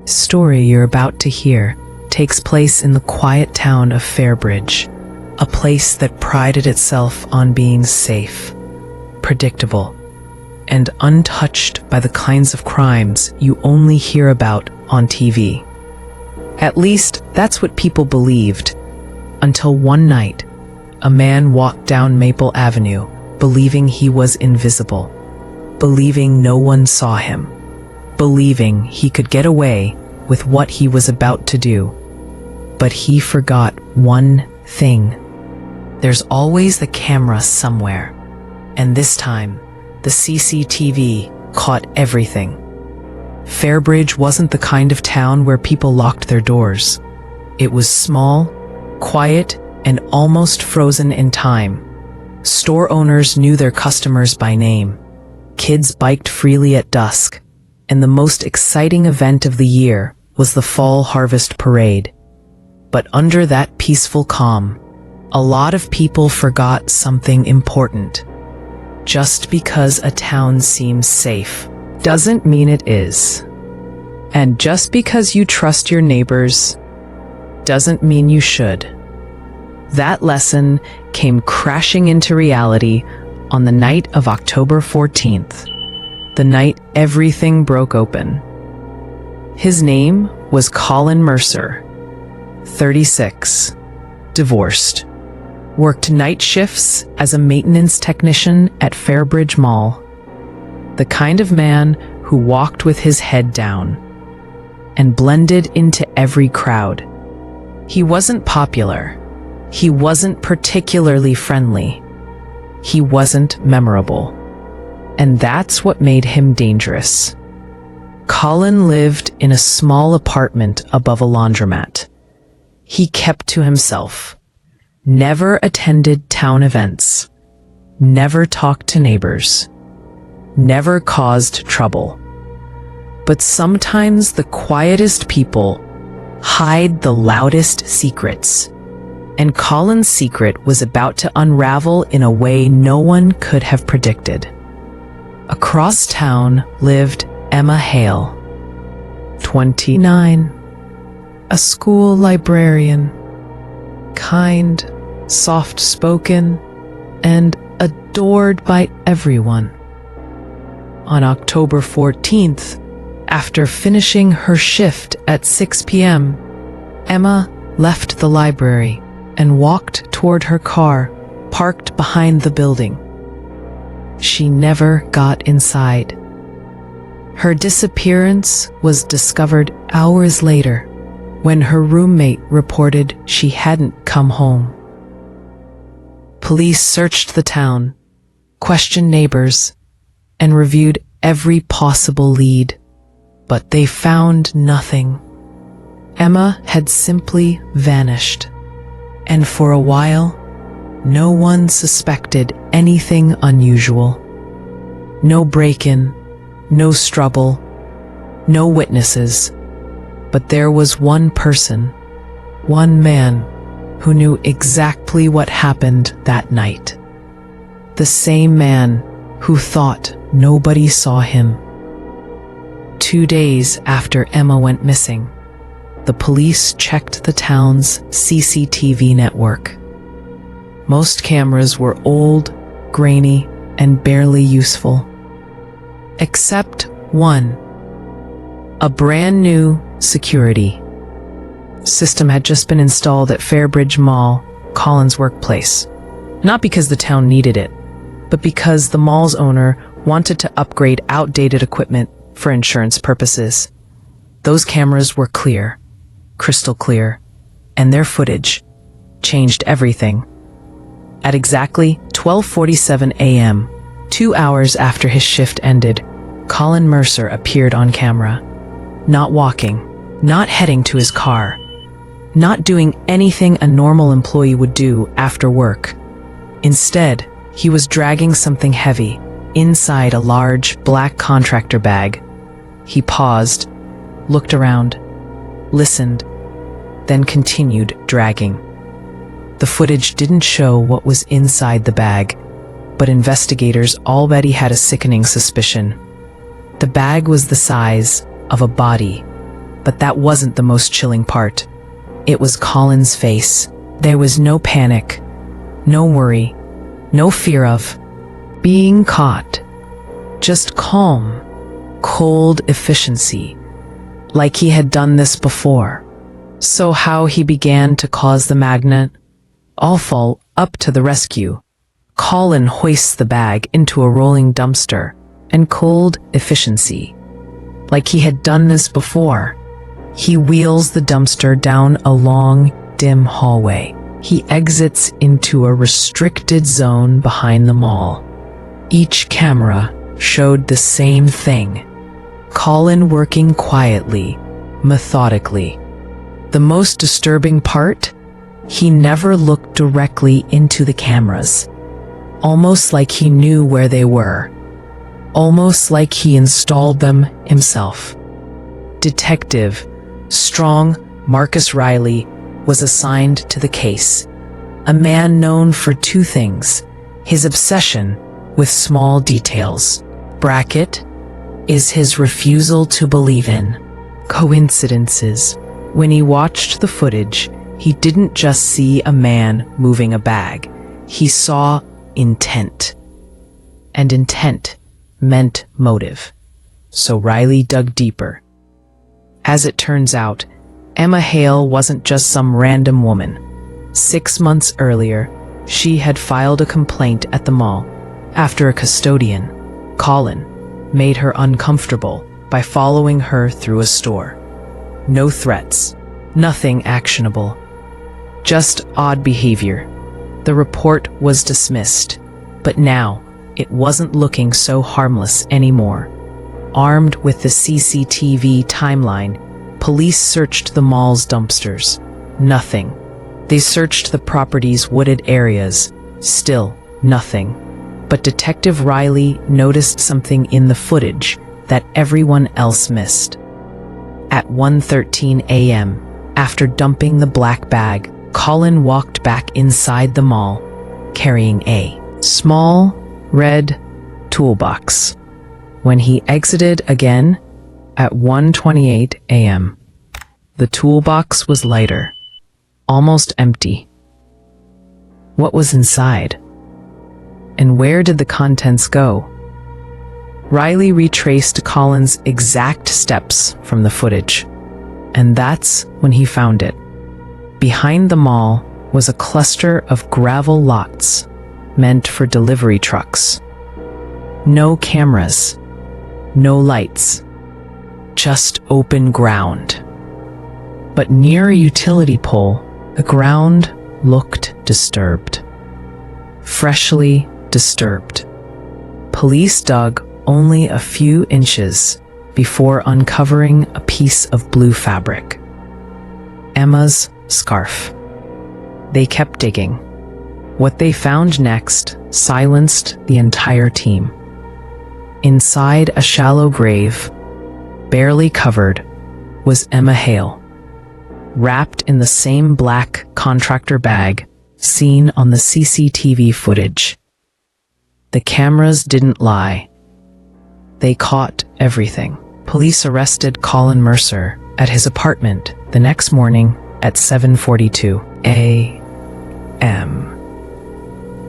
Story you're about to hear takes place in the quiet town of Fairbridge, a place that prided itself on being safe, predictable, and untouched by the kinds of crimes you only hear about on TV. At least, that's what people believed, until one night, a man walked down Maple Avenue believing he was invisible, believing no one saw him, believing he could get away with what he was about to do. But he forgot one thing. There's always the camera somewhere, and this time, the CCTV caught everything. Fairbridge wasn't the kind of town where people locked their doors. It was small, quiet, and almost frozen in time. Store owners knew their customers by name. Kids biked freely at dusk, and the most exciting event of the year was the Fall Harvest Parade. But under that peaceful calm, a lot of people forgot something important. Just because a town seems safe doesn't mean it is. And just because you trust your neighbors doesn't mean you should. That lesson came crashing into reality on the night of October 14th, the night everything broke open. His name was Colin Mercer, 36, divorced, worked night shifts as a maintenance technician at Fairbridge Mall, the kind of man who walked with his head down and blended into every crowd. He wasn't popular. He wasn't particularly friendly. He wasn't memorable. And that's what made him dangerous. Colin lived in a small apartment above a laundromat. He kept to himself, never attended town events, never talked to neighbors, never caused trouble. But sometimes the quietest people hide the loudest secrets. And Colin's secret was about to unravel in a way no one could have predicted. Across town lived Emma Hale, 29, a school librarian, kind, soft-spoken, and adored by everyone. On October 14th, after finishing her shift at 6 p.m., Emma left the library and walked toward her car, parked behind the building. She never got inside. Her disappearance was discovered hours later when her roommate reported she hadn't come home. Police searched the town, questioned neighbors, and reviewed every possible lead, but they found nothing. Emma had simply vanished. And for a while, no one suspected anything unusual. No break-in, no struggle, no witnesses. But there was one person, one man, who knew exactly what happened that night. The same man who thought nobody saw him. 2 days after Emma went missing, the police checked the town's CCTV network. Most cameras were old, grainy, and barely useful. Except one. A brand new security system had just been installed at Fairbridge Mall, Colin's workplace. Not because the town needed it, but because the mall's owner wanted to upgrade outdated equipment for insurance purposes. Those cameras were clear, crystal clear, and their footage changed everything. At exactly 12:47 a.m., 2 hours after his shift ended, Colin Mercer appeared on camera. Not walking, not heading to his car, not doing anything a normal employee would do after work. Instead, he was dragging something heavy inside a large black contractor bag. He paused, looked around, listened, then continued dragging. The footage didn't show what was inside the bag, but investigators already had a sickening suspicion. The bag was the size of a body, But that wasn't the most chilling part. It was Colin's face. There was no panic, no worry, no fear of being caught. Just calm, cold efficiency, like he had done this before. So how he began to cause the magnet? I'll fall up to the rescue. Colin hoists the bag into a rolling dumpster, and cold efficiency, like he had done this before. He wheels the dumpster down a long, dim hallway. He exits into a restricted zone behind the mall. Each camera showed the same thing. Colin working quietly, methodically. The most disturbing part? He never looked directly into the cameras. Almost like he knew where they were. Almost like he installed them himself. Detective Strong Marcus Riley was assigned to the case. A man known for two things: his obsession with small details. Bracket is his refusal to believe in coincidences. When he watched the footage, he didn't just see a man moving a bag. He saw intent. And intent meant motive. So Riley dug deeper. As it turns out, Emma Hale wasn't just some random woman. 6 months earlier, she had filed a complaint at the mall after a custodian, Colin, made her uncomfortable by following her through a store. No threats, nothing actionable, just odd behavior. The report was dismissed, but now it wasn't looking so harmless anymore. Armed with the CCTV timeline, police searched the mall's dumpsters. Nothing. They searched the property's wooded areas. Still nothing. But Detective Riley noticed something in the footage that everyone else missed. At 1:13 a.m., after dumping the black bag, Colin walked back inside the mall, carrying a small, red toolbox. When he exited again, at 1:28 a.m., the toolbox was lighter, almost empty. What was inside? And where did the contents go? Riley retraced Colin's exact steps from the footage, and that's when he found it. Behind the mall was a cluster of gravel lots meant for delivery trucks. No cameras, no lights, just open ground. But near a utility pole, the ground looked disturbed. Freshly disturbed. Police dug only a few inches before uncovering a piece of blue fabric. Emma's scarf. They kept digging. What they found next silenced the entire team. Inside a shallow grave, barely covered, was Emma Hale, wrapped in the same black contractor bag seen on the CCTV footage. The cameras didn't lie. They caught everything. Police arrested Colin Mercer at his apartment the next morning at 7:42 a.m.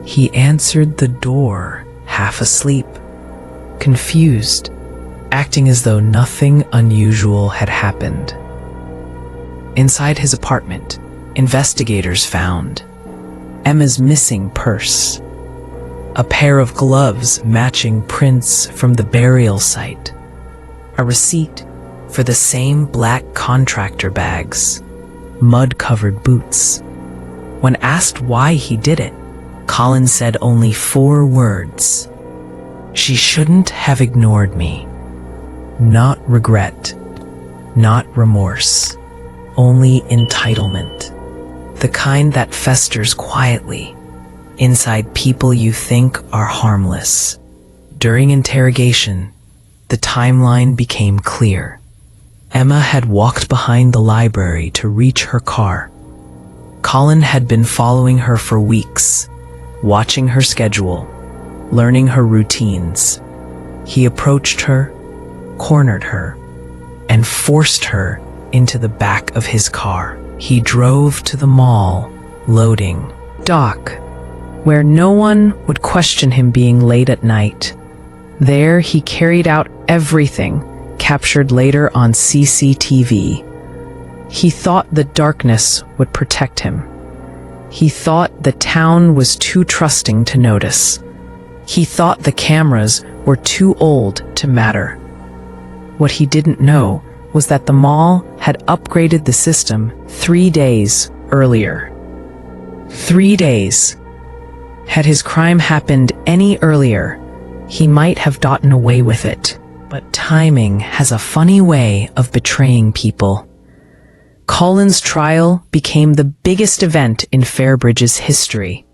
He answered the door, half asleep, confused, acting as though nothing unusual had happened. Inside his apartment, investigators found Emma's missing purse, a pair of gloves matching prints from the burial site, a receipt for the same black contractor bags, mud-covered boots. When asked why he did it, Colin said only 4 words. "She shouldn't have ignored me. Not regret, not remorse, only entitlement. The kind that festers quietly inside people you think are harmless." During interrogation, the timeline became clear. Emma had walked behind the library to reach her car. Colin had been following her for weeks, watching her schedule, learning her routines. He approached her, cornered her, and forced her into the back of his car. He drove to the mall, loading dock, where no one would question him being late at night. There he carried out everything captured later on CCTV. He thought the darkness would protect him. He thought the town was too trusting to notice. He thought the cameras were too old to matter. What he didn't know was that the mall had upgraded the system 3 days earlier. 3 days. Had his crime happened any earlier, he might have gotten away with it. But timing has a funny way of betraying people. Colin's trial became the biggest event in Fairbridge's history.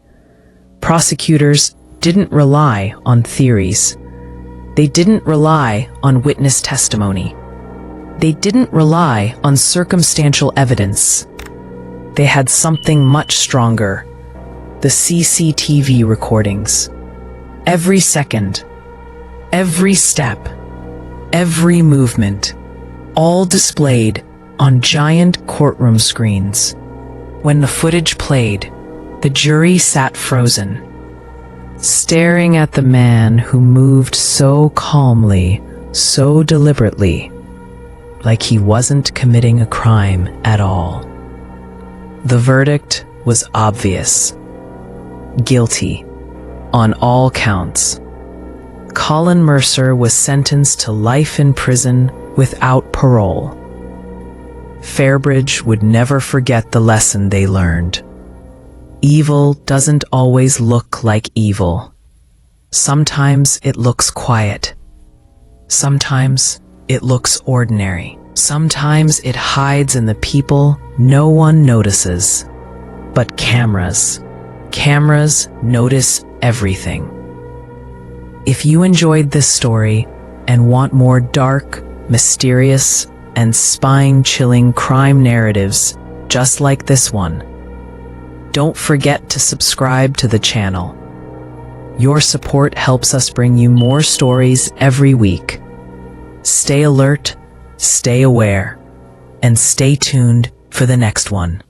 Prosecutors didn't rely on theories. They didn't rely on witness testimony. They didn't rely on circumstantial evidence. They had something much stronger: the CCTV recordings. Every second, every step, every movement, all displayed on giant courtroom screens. When the footage played, the jury sat frozen, staring at the man who moved so calmly, so deliberately, like he wasn't committing a crime at all. The verdict was obvious: guilty on all counts. Colin Mercer was sentenced to life in prison without parole. Fairbridge would never forget the lesson they learned. Evil doesn't always look like evil. Sometimes it looks quiet. Sometimes it looks ordinary. Sometimes it hides in the people no one notices. But cameras notice everything. If you enjoyed this story and want more dark, mysterious, and spine-chilling crime narratives just like this one, don't forget to subscribe to the channel. Your support helps us bring you more stories every week. Stay alert, stay aware, and stay tuned for the next one.